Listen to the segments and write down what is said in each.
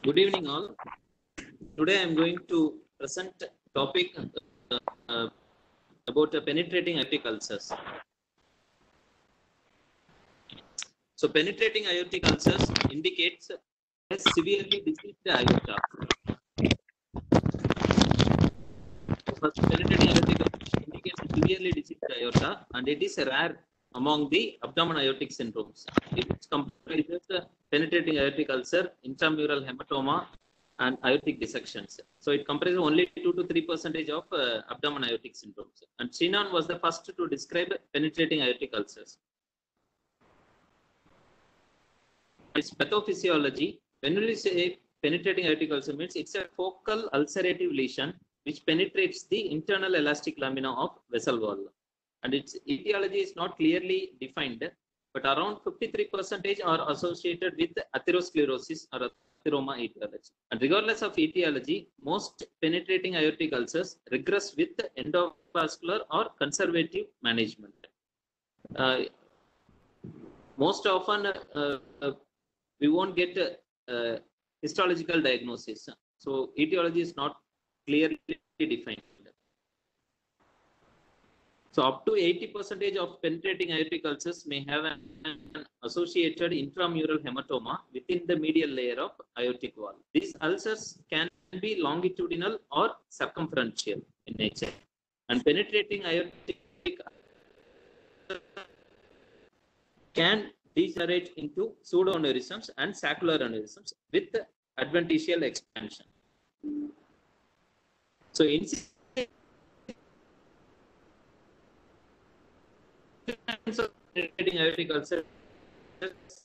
Good evening, all. Today I am going to present a topic uh, about penetrating aortic ulcers. So, penetrating aortic ulcers indicates a severely diseased aorta. First, penetrating aortic ulcer indicates a severely diseased aorta, and it is rare among the abdomen aortic syndromes. It comprises penetrating aortic ulcer, intramural hematoma, and aortic dissections. So it comprises only 2 to 3% of abdomen aortic syndromes. And Shinan was the first to describe penetrating aortic ulcers. Its pathophysiology, when we say penetrating aortic ulcer, means it's a focal ulcerative lesion which penetrates the internal elastic lamina of vessel wall. And its etiology is not clearly defined, but around 53% are associated with atherosclerosis or atheroma etiology. And regardless of etiology, most penetrating aortic ulcers regress with endovascular or conservative management. Most often, we won't get histological diagnosis. So etiology is not clearly defined. So up to 80% of penetrating aortic ulcers may have an associated intramural hematoma within the medial layer of aortic wall. These ulcers can be longitudinal or circumferential in nature. And penetrating aortic can degenerate into pseudoaneurysms and saccular aneurysms with adventitial expansion. So incidence of penetrating aortic ulcer, it's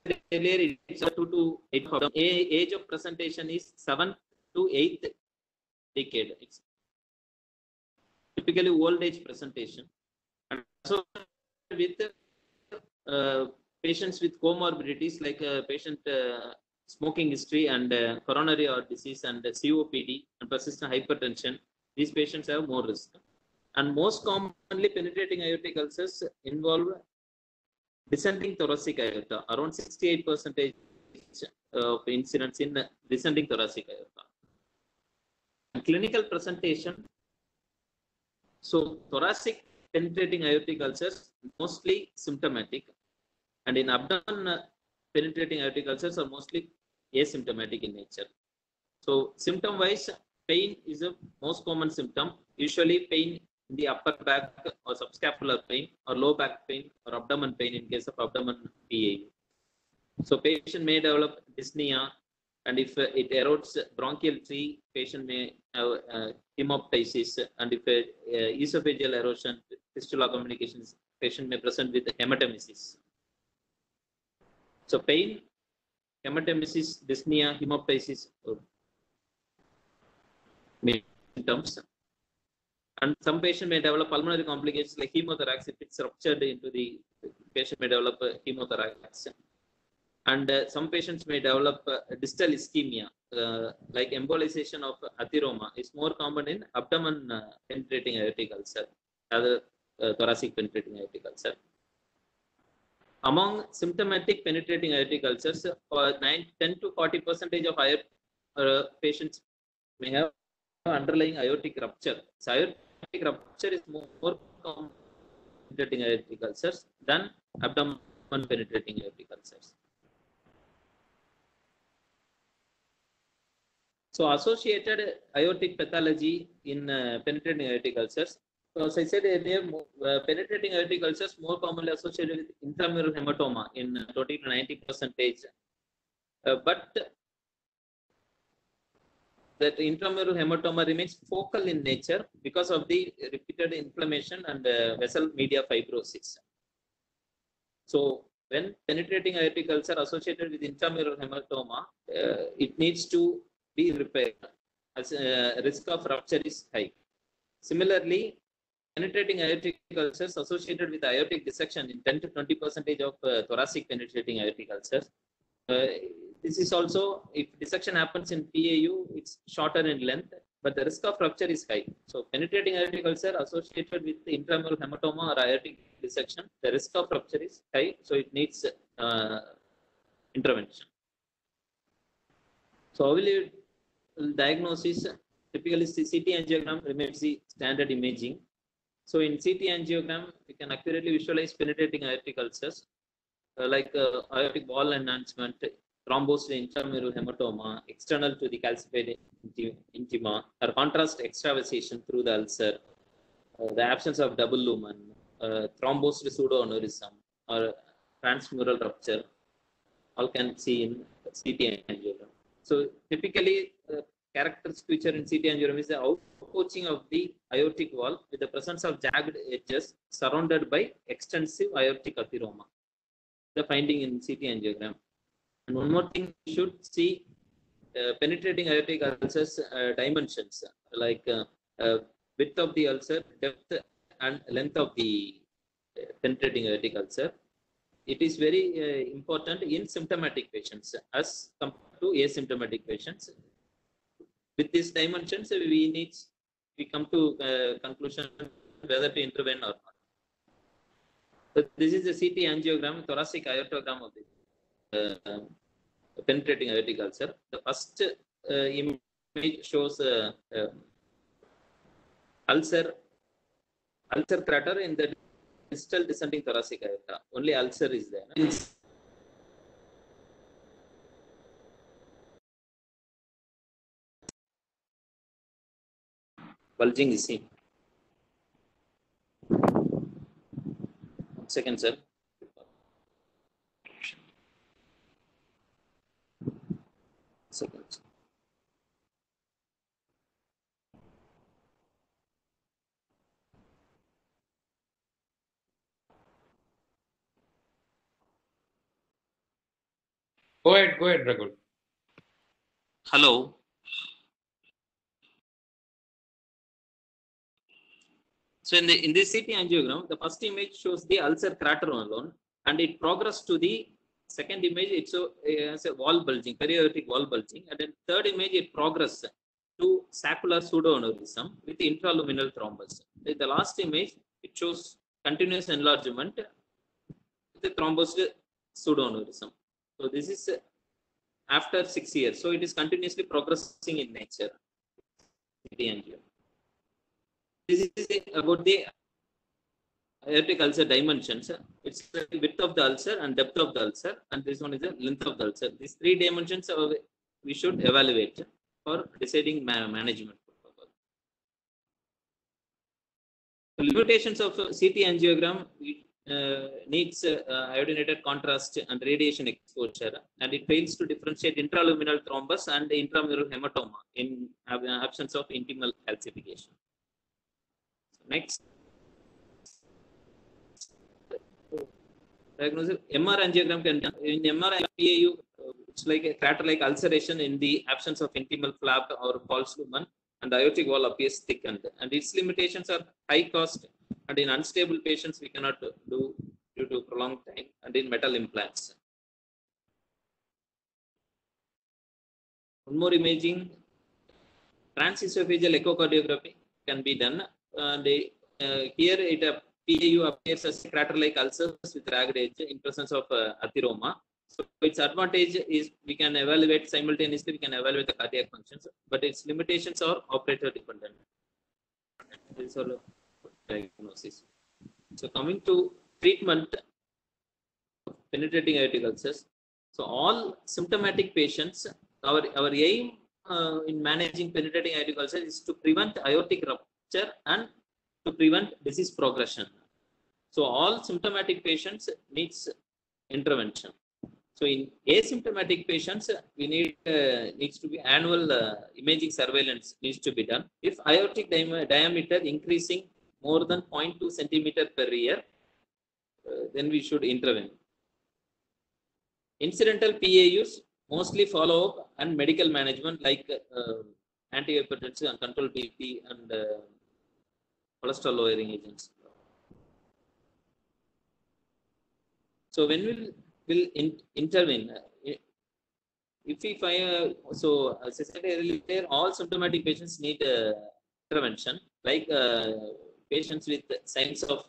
2 to 8. Age of presentation is 7th to 8th decade. It's typically old age presentation. And also with patients with comorbidities like patient smoking history and coronary heart disease and COPD and persistent hypertension, these patients have more risk. And most commonly penetrating aortic ulcers involve descending thoracic aorta, around 68% of incidence in descending thoracic aorta. And clinical presentation, so thoracic penetrating aortic ulcers mostly symptomatic, and in abdomen penetrating aortic ulcers are mostly asymptomatic in nature. So symptom wise, pain is the most common symptom, usually pain in the upper back or subscapular pain or low back pain or abdomen pain in case of abdomen PAU. So patient may develop dyspnea, and if it erodes bronchial tree, patient may have hemoptysis, and if esophageal erosion, fistula communications, patient may present with hematemesis. So pain, hematemesis, dyspnea, hemoptysis symptoms. And some patient may develop pulmonary complications like hemothorax. If it's ruptured into the patient may develop hemothorax. And some patients may develop distal ischemia, like embolization of atheroma is more common in abdomen penetrating aortic ulcer, other thoracic penetrating aortic ulcer. Among symptomatic penetrating aortic ulcers, 10 to 40% of patients may have underlying aortic rupture. So aortic rupture is more common in penetrating aortic ulcers than abdomen penetrating aortic ulcers. So associated aortic pathology in penetrating aortic ulcers. So as I said earlier, penetrating aortic ulcers more commonly associated with intramural hematoma in 20 to 90%. But that intramural hematoma remains focal in nature because of the repeated inflammation and vessel media fibrosis. So when penetrating aortic ulcer associated with intramural hematoma, it needs to be repaired as risk of rupture is high. Similarly, penetrating aortic ulcers associated with aortic dissection in 10 to 20% of thoracic penetrating aortic ulcers. This is also, if dissection happens in PAU, it's shorter in length, but the risk of rupture is high. So penetrating aortic ulcer associated with intramural hematoma or aortic dissection, the risk of rupture is high. So it needs intervention. So how will you diagnosis? Typically, CT angiogram remains the standard imaging. So in CT angiogram, we can accurately visualize penetrating aortic ulcers like aortic wall enhancement, thrombosed intramural hematoma external to the calcified intima, or contrast extravasation through the ulcer, the absence of double lumen, thrombosed pseudoaneurysm, or transmural rupture, all can see in CT angiogram. So typically, characteristic feature in CT angiogram is the outpoaching of the aortic wall with the presence of jagged edges surrounded by extensive aortic atheroma. The finding in CT angiogram. And one more thing, you should see penetrating aortic ulcers dimensions like width of the ulcer, depth and length of the penetrating aortic ulcer. It is very important in symptomatic patients as compared to asymptomatic patients. With these dimensions, we come to conclusion whether to intervene or not. So this is the CT angiogram, thoracic aortogram of the penetrating aortic ulcer. The first image shows ulcer crater in the distal descending thoracic aorta. Only ulcer is there. Bulging is seen. 1 second, sir. Seconds. Go ahead, Raghu. Hello. So in this CT angiogram, the first image shows the ulcer crater alone, and it progressed to the second image. It has a wall bulging, periaortic wall bulging, and then third image it progressed to saccular pseudoaneurysm with intraluminal thrombus. The last image it shows continuous enlargement with the thrombosed pseudoaneurysm. So this is after 6 years. So it is continuously progressing in nature. CT angiogram. This is about the aortic ulcer dimensions. It's the width of the ulcer and depth of the ulcer, and this one is the length of the ulcer. These 3 dimensions we should evaluate for deciding management. The limitations of CT angiogram needs iodinated contrast and radiation exposure, and it fails to differentiate intraluminal thrombus and intramural hematoma in absence of intimal calcification. Next, diagnosis. MR angiogram can in MR PAU, it's like a crater-like ulceration in the absence of intimal flap or false lumen, and the aortic wall appears thickened. And its limitations are high cost, and in unstable patients we cannot do due to prolonged time, and in metal implants. One more imaging, transesophageal echocardiography can be done. And here it PAU appears as crater-like ulcers with ragged edge in presence of atheroma. So its advantage is we can evaluate simultaneously, we can evaluate the cardiac functions, but its limitations are operator dependent. This is all diagnosis. So coming to treatment of penetrating aortic ulcers. So all symptomatic patients, our aim in managing penetrating aortic ulcers is to prevent aortic rupture and to prevent disease progression. So all symptomatic patients needs intervention. So in asymptomatic patients, we needs to be annual imaging surveillance needs to be done. If aortic diameter increasing more than 0.2 centimeter per year, then we should intervene. Incidental PAUs mostly follow up and medical management like antihypertensive and control BP and cholesterol lowering agents. So when will intervene, if we find so as I said earlier, all symptomatic patients need intervention, like patients with signs of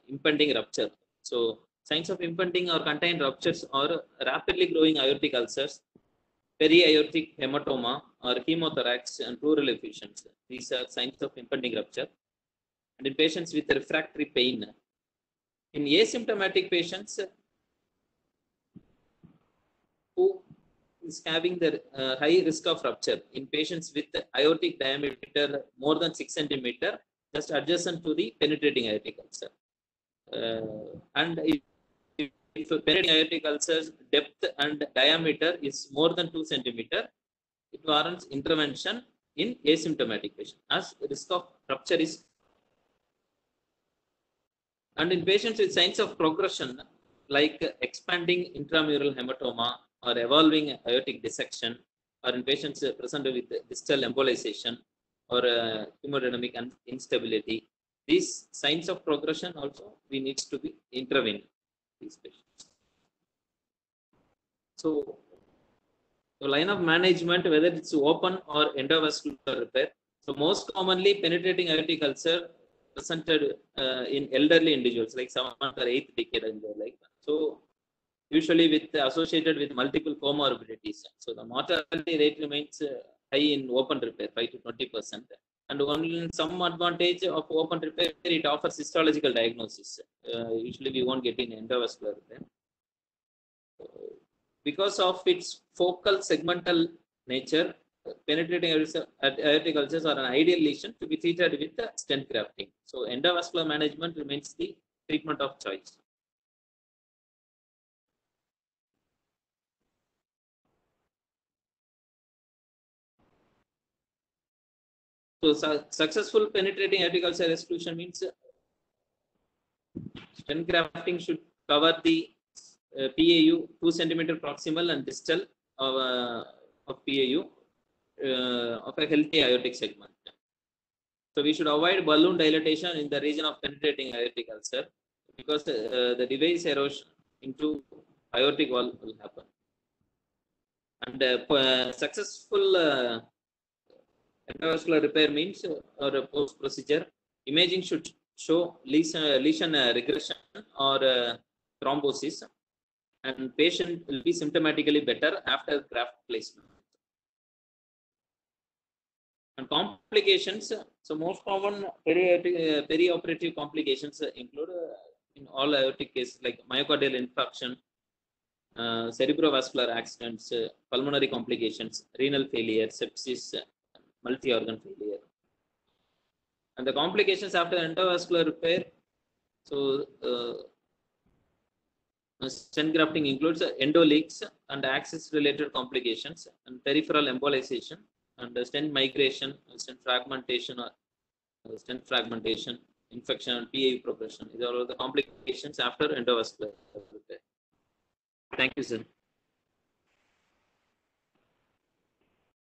impending rupture. So Signs of impending or contained ruptures or rapidly growing aortic ulcers, peri-aortic hematoma or hemothorax and pleural effusions. These are signs of impending rupture. And in patients with refractory pain. In asymptomatic patients who is having the high risk of rupture, in patients with aortic diameter more than 6 centimeter, just adjacent to the penetrating aortic ulcer. And if penetrating aortic ulcer's depth and diameter is more than 2 centimeter, it warrants intervention in asymptomatic patient as risk of rupture is. And in patients with signs of progression like expanding intramural hematoma or evolving aortic dissection, or in patients presented with distal embolization or hemodynamic instability, these signs of progression also we need to be intervened these patients. So the line of management, whether it's open or endovascular repair. So most commonly penetrating aortic ulcer presented in elderly individuals like 7th or 8th decade in their life. So usually associated with multiple comorbidities. So the mortality rate remains high in open repair, 5 to 20%. And only some advantage of open repair, it offers histological diagnosis. Usually we won't get in endovascular repair. Because of its focal segmental nature, penetrating aortic ulcers are an ideal lesion to be treated with stent grafting. So endovascular management remains the treatment of choice. So successful penetrating aortic ulcer exclusion means stent grafting should cover the PAU 2 centimeter proximal and distal of PAU of a healthy aortic segment. So we should avoid balloon dilatation in the region of penetrating aortic ulcer because the device erosion into aortic wall will happen. And successful endovascular repair means or post procedure imaging should show lesion regression or thrombosis, and patient will be symptomatically better after graft placement. And complications, so most common perioperative complications include in all aortic cases like myocardial infarction, cerebrovascular accidents, pulmonary complications, renal failure, sepsis, multi-organ failure. And the complications after endovascular repair, so stent grafting includes endoleaks and access-related complications and peripheral embolization and stent migration, stent fragmentation, infection, and PAU progression. These are all the complications after endovascular repair. Thank you, sir.